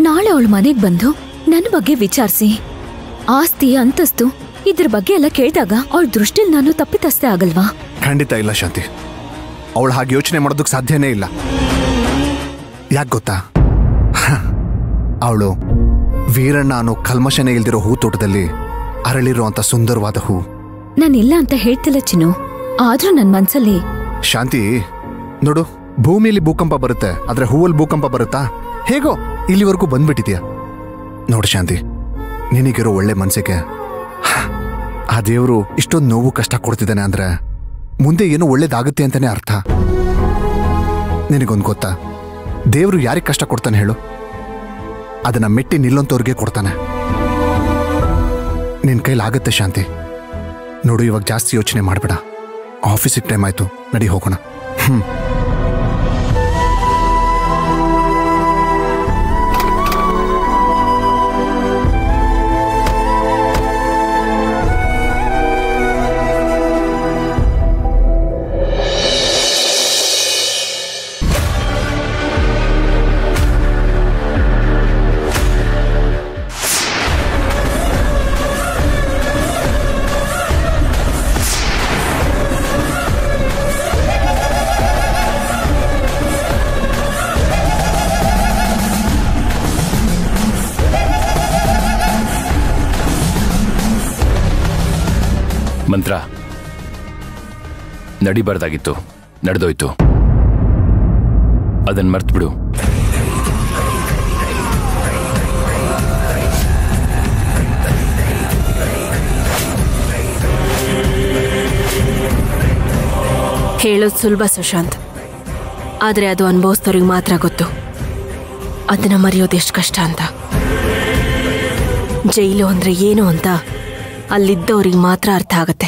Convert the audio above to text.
ನಾಳೆ ಅವಳ ಮನೆಗ್ ಬಂದು ನನ್ನ ಬಗ್ಗೆ ವಿಚಾರಿಸಿ ಆಸ್ತಿ ಅಂತಸ್ತು ಇದ್ರ ಬಗ್ಗೆ ಎಲ್ಲ ಕೇಳಿದಾಗ ಅವಳ ದೃಷ್ಟಿಲ್ ನಾನು ತಪ್ಪಿತಸ್ಥೆ ಆಗಲ್ವಾ? ಖಂಡಿತ ಇಲ್ಲ ಶಾಂತಿ, ಅವಳು ಹಾಗೆ ಯೋಚನೆ ಮಾಡೋದಕ್ಕೆ ಸಾಧ್ಯನೇ ಇಲ್ಲ. ಯಾಕೆ ಗೊತ್ತಾ, ಅವಳು ವೀರಣ್ಣ ಅನ್ನೋ ಕಲ್ಮಶನೇ ಇಲ್ದಿರೋ ಹೂ ತೋಟದಲ್ಲಿ ಅರಳಿರುವಂತ ಸುಂದರವಾದ ಹೂ. ನಾನಿಲ್ಲ ಅಂತ ಹೇಳ್ತಿಲ್ಲ ಚಿನ್ನು, ಆದ್ರೂ ನನ್ ಮನ್ಸಲ್ಲಿ. ಶಾಂತಿ ನೋಡು, ಭೂಮಿಯಲ್ಲಿ ಭೂಕಂಪ ಬರುತ್ತೆ, ಆದ್ರೆ ಹೂವಲ್ಲಿ ಭೂಕಂಪ ಬರುತ್ತಾ? ಹೇಗೋ ಇಲ್ಲಿವರೆಗೂ ಬಂದ್ಬಿಟ್ಟಿದ್ಯಾ. ನೋಡು ಶಾಂತಿ, ನಿನಗಿರೋ ಒಳ್ಳೆ ಮನ್ಸಿಗೆ ಆ ದೇವರು ಇಷ್ಟೊಂದು ನೋವು ಕಷ್ಟ ಕೊಡ್ತಿದ್ದಾನೆ ಅಂದ್ರೆ ಮುಂದೆ ಏನೋ ಒಳ್ಳೇದಾಗುತ್ತೆ ಅಂತಾನೆ ಅರ್ಥ. ನಿನಗೊಂದು ಗೊತ್ತಾ, ದೇವರು ಯಾರಿಗೆ ಕಷ್ಟ ಕೊಡ್ತಾನೆ ಹೇಳು? ಅದನ್ನ ಮೆಟ್ಟಿ ನಿಲ್ಲೊಂತವ್ರಿಗೆ ಕೊಡ್ತಾನೆ. ನಿನ್ ಕೈಲಾಗತ್ತೆ ಶಾಂತಿ. ನೋಡು, ಇವಾಗ ಜಾಸ್ತಿ ಯೋಚನೆ ಮಾಡಬೇಡ. ಆಫೀಸಿಗೆ ಟೈಮ್ ಆಯ್ತು, ನಡಿ ಹೋಗೋಣ. ಮಂತ್ರ ನಡಿಬಾರ್ದಾಗಿತ್ತು, ನಡೆದೋಯ್ತು. ಅದನ್ನ ಮರ್ತು ಬಿಡು. ಹೇಳೋದು ಸುಲಭ ಸುಶಾಂತ್, ಆದ್ರೆ ಅದು ಅನುಭವಿಸ್ತವ್ರಿಗೆ ಮಾತ್ರ ಗೊತ್ತು ಅದನ್ನ ಮರೆಯೋದು ಎಷ್ಟು ಕಷ್ಟ ಅಂತ. ಜೈಲು ಅಂದ್ರೆ ಏನು ಅಂತ ಅಲ್ಲಿದ್ದವ್ರಿಗೆ ಮಾತ್ರ ಅರ್ಥ ಆಗತ್ತೆ.